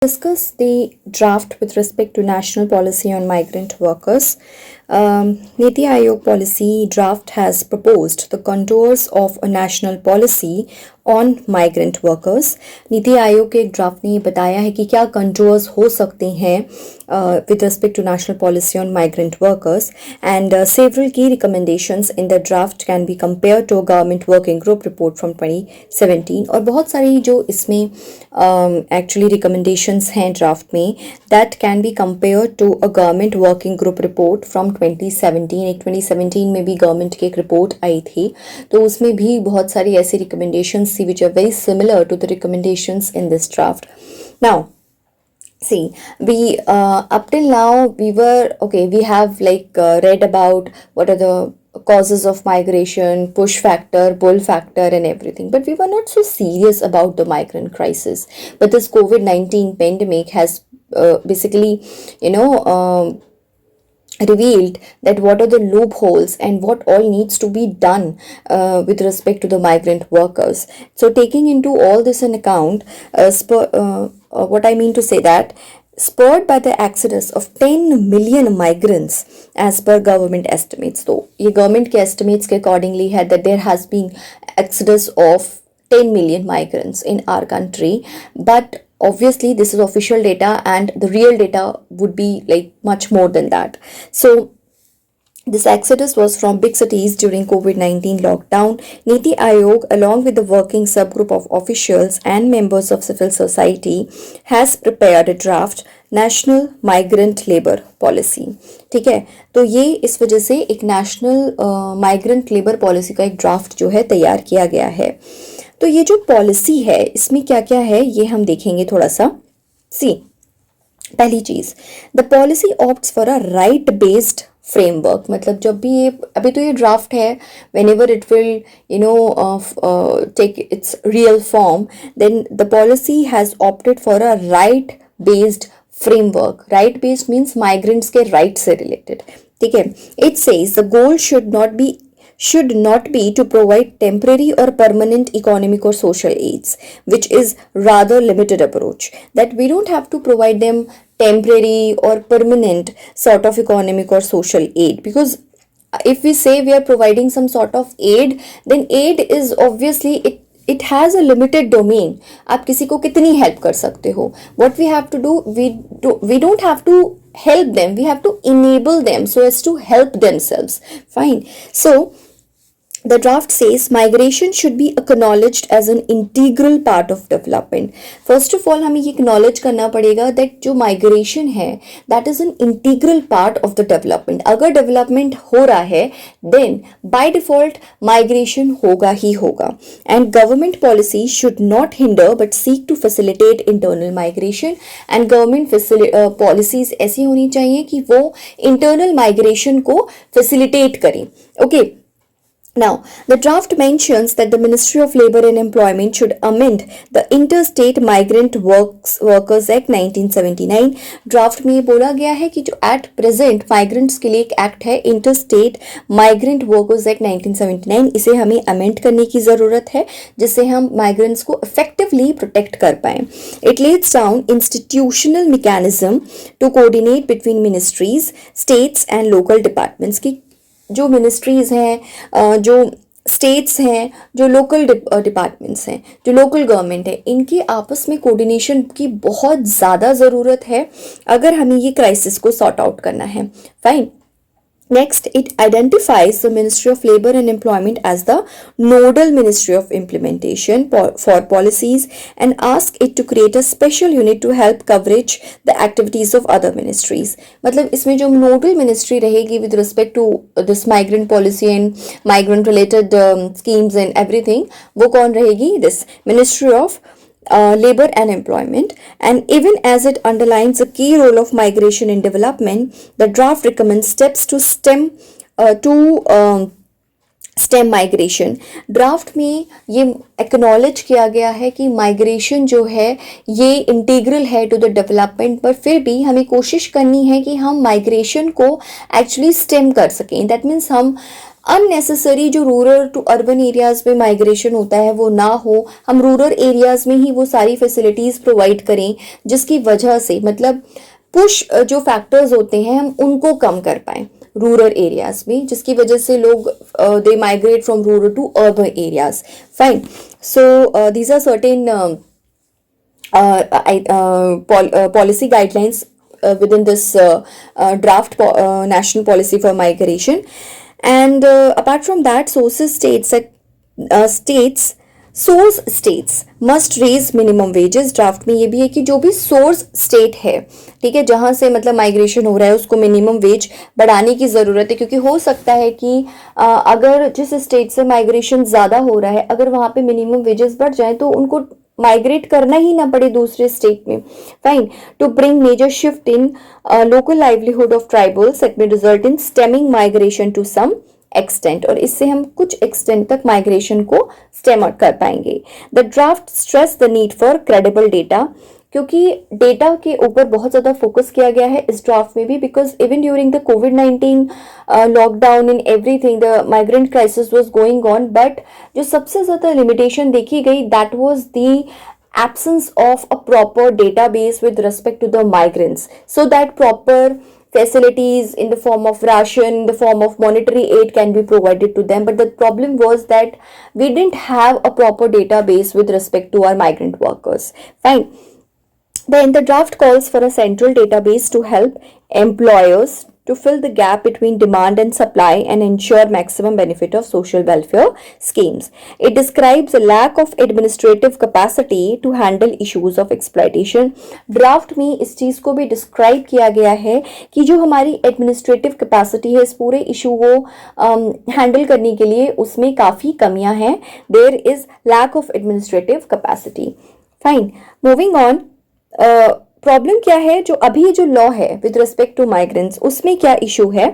Discuss the draft with respect to national policy on migrant workers. Niti Aayog policy draft has proposed the contours of a national policy on migrant workers. NITI Aayog के एक draft ने ये बताया है कि क्या controls हो सकते हैं with respect to national policy on migrant workers and several की recommendations in the draft can be compare to government working group report from 2017. और बहुत सारी जो इसमें एक्चुअली रिकमेंडेशंस हैं ड्राफ्ट में that can be compare to a government working group report from 2017. एक 2017 में भी गवर्नमेंट की एक रिपोर्ट आई थी, तो उसमें भी बहुत सारी ऐसी recommendations which are very similar to the recommendations in this draft. Now, see, we up till now we have read about what are the causes of migration, push factor, pull factor and everything, but we were not so serious about the migrant crisis. But this COVID-19 pandemic has basically revealed that what are the loopholes and what all needs to be done with respect to the migrant workers. So taking into all this in account, what I mean to say that spurred by the exodus of 10 million migrants as per government estimates. So ये government के estimates के accordingly है that there has been exodus of 10 million migrants in our country, but obviously this is official data and the real data would be like much more than that. So this exodus was from big cities during COVID-19 lockdown. Niti Aayog, along with the working subgroup of officials and members of civil society, has prepared a draft national migrant labour policy. ठीक है, तो ये इस वजह से एक national migrant labour policy का एक ड्राफ्ट जो है तैयार किया गया है. तो ये जो पॉलिसी है इसमें क्या क्या है ये हम देखेंगे थोड़ा सा. सी, पहली चीज, the policy opts for a right based framework. मतलब जब भी ये अभी तो ये ड्राफ्ट है, whenever it will take its real form, then the policy has opted for a right based framework. Right based means migrants के right से रिलेटेड. ठीक है, it says the goal should not be to provide temporary or permanent economic or social aids, which is rather limited approach. That we don't have to provide them temporary or permanent sort of economic or social aid, because if we say we are providing some sort of aid, then aid is obviously it has a limited domain. आप किसी को कितनी help कर सकते हो. What we have to do, we don't have to help them, we have to enable them so as to help themselves. Fine. So the draft says migration should be acknowledged as an integral part of development. First of all, हमें ये acknowledge करना पड़ेगा that जो migration है that is an integral part of the development. अगर development हो रहा है then by default migration होगा ही होगा. And government policy should not hinder but seek to facilitate internal migration. And government policies ऐसी होनी चाहिए कि वो internal migration को facilitate करें. Okay. Now, the draft mentions that the Ministry of Labour and Employment should amend the Interstate Migrant Workers Act 1979. Draft में ये बोला गया है कि जो एट प्रेजेंट माइग्रेंट्स के लिए एक एक्ट है, इंटरस्टेट माइग्रेंट वर्कर्स एक्ट 1979, इसे हमें अमेंड करने की ज़रूरत है जिससे हम माइग्रेंट्स को इफेक्टिवली प्रोटेक्ट कर पाएँ. It lets down institutional mechanism to coordinate between ministries, states and local departments. की जो मिनिस्ट्रीज़ हैं, जो स्टेट्स हैं, जो लोकल डिपार्टमेंट्स हैं, जो लोकल गवर्नमेंट है, इनकी आपस में कोऑर्डिनेशन की बहुत ज़्यादा ज़रूरत है अगर हमें ये क्राइसिस को सॉर्ट आउट करना है. Fine. Next, it identifies the Ministry of Labour and Employment as the nodal ministry of implementation for policies and asks it to create a special unit to help coverage the activities of other ministries. मतलब इसमें जो nodal ministry रहेगी with respect to this migrant policy and migrant related schemes and everything, वो कौन रहेगी? This Ministry of Labour and Employment. And even as it underlines the key role of migration in development, the draft recommends steps to stem migration. Draft में ये acknowledge किया गया है कि migration जो है ये इंटीग्रल है टू द डेवलपमेंट, पर फिर भी हमें कोशिश करनी है कि हम माइग्रेशन को एक्चुअली स्टेम कर सकें. दैट मीन्स हम अननेसेसरी जो रूरल टू अर्बन एरियाज में माइग्रेशन होता है वो ना हो, हम रूरल एरियाज में ही वो सारी फैसिलिटीज प्रोवाइड करें, जिसकी वजह से मतलब पुश जो फैक्टर्स होते हैं हम उनको कम कर पाएं रूरल एरियाज में, जिसकी वजह से लोग they migrate from rural to urban areas. Fine. So these are certain policy guidelines within this draft national policy for migration. And apart from that, sources states that source states must raise minimum wages. Draft में ये भी है कि जो भी source state है, ठीक है, जहां से मतलब माइग्रेशन हो रहा है उसको मिनिमम वेज बढ़ाने की ज़रूरत है, क्योंकि हो सकता है कि अगर जिस स्टेट से माइग्रेशन ज़्यादा हो रहा है अगर वहां पे मिनिमम वेजेस बढ़ जाए तो उनको माइग्रेट करना ही ना पड़े दूसरे स्टेट में. Fine. To bring major shift in local livelihood of tribals that may result in stemming migration to some extent, और इससे हम कुछ एक्सटेंट तक माइग्रेशन को स्टेम आउट कर पाएंगे. The draft stress the need for credible data, क्योंकि data के ऊपर बहुत ज़्यादा फोकस किया गया है इस ड्राफ्ट में भी, because even during the covid lockdown in everything the migrant crisis was going on, but जो सबसे ज़्यादा लिमिटेशन देखी गई that was the absence of a proper database with respect to the migrants, so that proper facilities in the form of ration, in the form of monetary aid can be provided to them. But the problem was that we didn't have a proper database with respect to our migrant workers. Fine. Then the draft calls for a central database to help employers to fill the gap between demand and supply and ensure maximum benefit of social welfare schemes. It describes a lack of administrative capacity to handle issues of exploitation. Draft में इस चीज़ को भी describe किया गया है कि जो हमारी एडमिनिस्ट्रेटिव कैपेसिटी है इस पूरे इशू को हैंडल करने के लिए उसमें काफ़ी कमियां हैं. There is lack of administrative capacity. Fine. Moving on. Problem क्या है, जो अभी जो लॉ है विद रिस्पेक्ट टू माइग्रेंट्स उसमें क्या इशू है.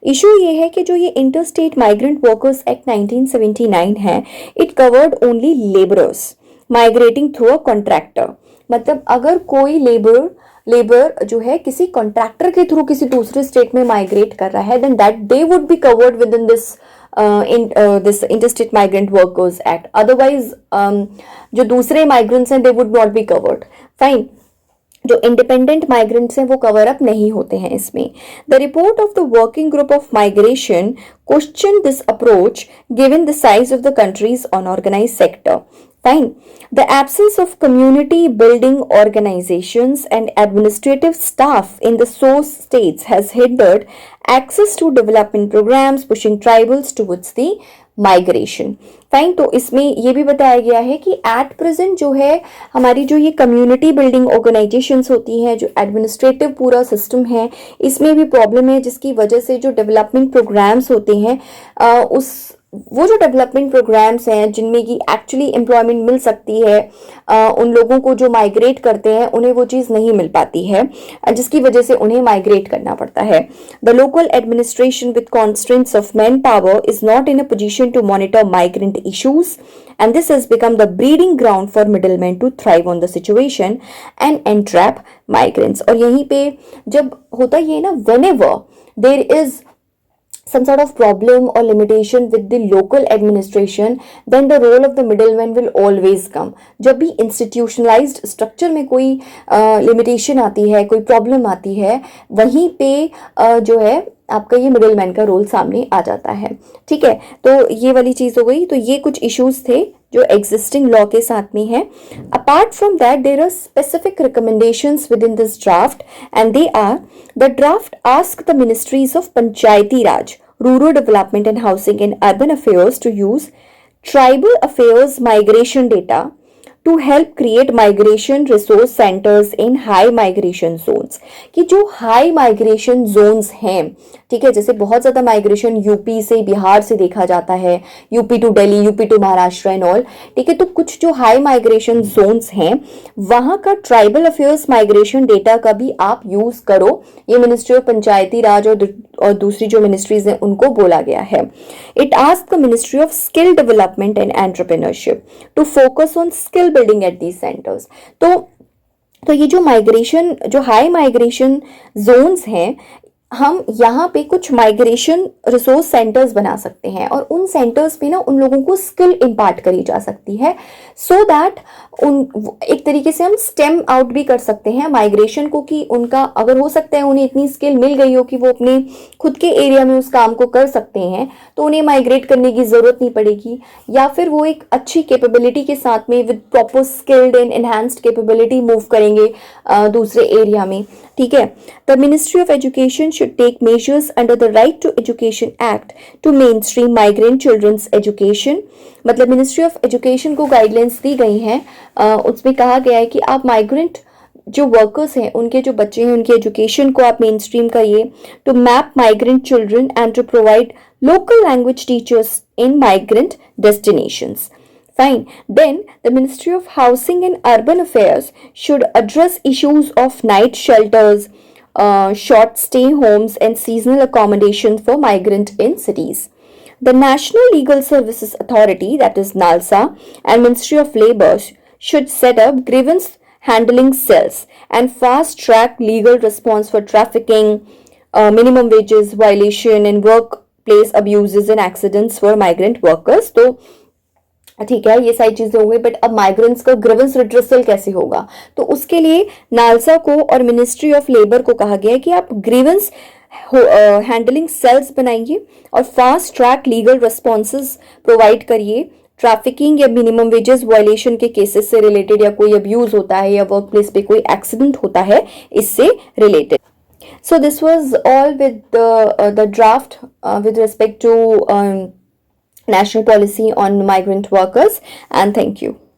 इशू ये है कि जो ये इंटरस्टेट माइग्रेंट वर्कर्स एक्ट 1979 है, it covered only labourers migrating through a contractor. मतलब अगर कोई लेबर जो है किसी कॉन्ट्रैक्टर के थ्रू किसी दूसरे स्टेट में माइग्रेट कर रहा है, then that they would be covered within this interstate migrant workers act. Otherwise जो दूसरे माइग्रेंट्स हैं they would not be covered. Fine. जो इंडिपेंडेंट माइग्रेंट्स हैं वो कवर अप नहीं होते हैं इसमें. The report of the working group of migration question this approach given the size of the country's unorganised sector. Fine. The absence of community building organizations and administrative staff in the source states has hindered access to development programs, pushing tribals towards the migration. Fine. तो इसमें ये भी बताया गया है कि at present जो है हमारी जो ये कम्युनिटी बिल्डिंग ऑर्गेनाइजेशंस होती हैं, जो एडमिनिस्ट्रेटिव पूरा सिस्टम है, इसमें भी प्रॉब्लम है, जिसकी वजह से जो डेवलपमेंट प्रोग्राम्स होते हैं वो जो डेवलपमेंट प्रोग्राम्स हैं जिनमें कि एक्चुअली एम्प्लॉयमेंट मिल सकती है उन लोगों को जो माइग्रेट करते हैं उन्हें वो चीज़ नहीं मिल पाती है, जिसकी वजह से उन्हें माइग्रेट करना पड़ता है. The local administration with constraints of manpower is not in a position to monitor migrant issues and this has become the breeding ground for middlemen to thrive on the situation and entrap migrants. और यहीं पे जब होता ये ना, whenever there is some sort of problem or limitation with the local administration, then the role of the middleman will always come. जब भी institutionalized structure में कोई limitation आती है, कोई problem आती है, वहीं पे जो है आपका ये मिडलमैन का रोल सामने आ जाता है. ठीक है, तो ये वाली चीज़ हो गई. तो ये कुछ इश्यूज थे जो एग्जिस्टिंग लॉ के साथ में है. Apart from that there are specific recommendations within this draft and they are the draft ask the ministries of Panchayati Raj, rural development and housing and urban affairs to use tribal affairs migration data to help create migration resource centres in high migration zones. कि जो high migration Jones हैं, ठीक है, जैसे बहुत ज़्यादा migration UP से बिहार से देखा जाता है, UP to Delhi, UP to Maharashtra and all, ठीक है, तो कुछ जो हाई माइग्रेशन जोन्स हैं वहाँ का ट्राइबल अफेयर्स माइग्रेशन डेटा का भी आप यूज़ करो. ये मिनिस्ट्री ऑफ पंचायती राज और दूसरी जो मिनिस्ट्रीज हैं उनको बोला गया है. It ask the ministry of skill development and entrepreneurship to focus on skill building at these centres. तो ये जो माइग्रेशन, जो हाई माइग्रेशन जोन्स हैं, हम यहाँ पे कुछ माइग्रेशन रिसोर्स सेंटर्स बना सकते हैं और उन सेंटर्स पे ना उन लोगों को स्किल इम्पार्ट करी जा सकती है, सो दैट उन एक तरीके से हम स्टेम आउट भी कर सकते हैं माइग्रेशन को, कि उनका अगर हो सकता है उन्हें इतनी स्किल मिल गई हो कि वो अपने खुद के एरिया में उस काम को कर सकते हैं, तो उन्हें माइग्रेट करने की ज़रूरत नहीं पड़ेगी, या फिर वो एक अच्छी कैपेबिलिटी के साथ में with proper skilled and enhanced capability move करेंगे दूसरे एरिया में, ठीक है। The ministry of education should take measures under the right to education act to mainstream migrant children's education. मतलब मिनिस्ट्री ऑफ एजुकेशन को गाइडलाइंस दी गई हैं, उसमें कहा गया है कि आप माइग्रेंट जो वर्कर्स हैं, उनके जो बच्चे हैं, उनकी एजुकेशन को आप मेन स्ट्रीम करिए, to map migrant children and to provide local language teachers in migrant destinations. Fine. Then the Ministry of Housing and Urban Affairs should address issues of night shelters, short stay homes, and seasonal accommodation for migrants in cities. The National Legal Services Authority, that is NALSA, and Ministry of Labour should set up grievance handling cells and fast track legal response for trafficking, minimum wages violation, and workplace abuses and accidents for migrant workers. तो ठीक है, ये सारी चीजें हो गई, but अब migrants का ग्रीवेंस रिड्रेसल कैसे होगा? तो उसके लिए नालसा को और मिनिस्ट्री ऑफ लेबर को कहा गया है कि आप ग्रीवेंस हैंडलिंग सेल्स बनाइए और fast track legal responses provide करिए ट्रैफिकिंग या मिनिमम वेजेस वायलेशन के केसेस से रिलेटेड, या कोई अब्यूज होता है या वर्क प्लेस पे कोई एक्सीडेंट होता है इससे related. So this was all with the draft with respect to national policy on migrant workers, and thank you.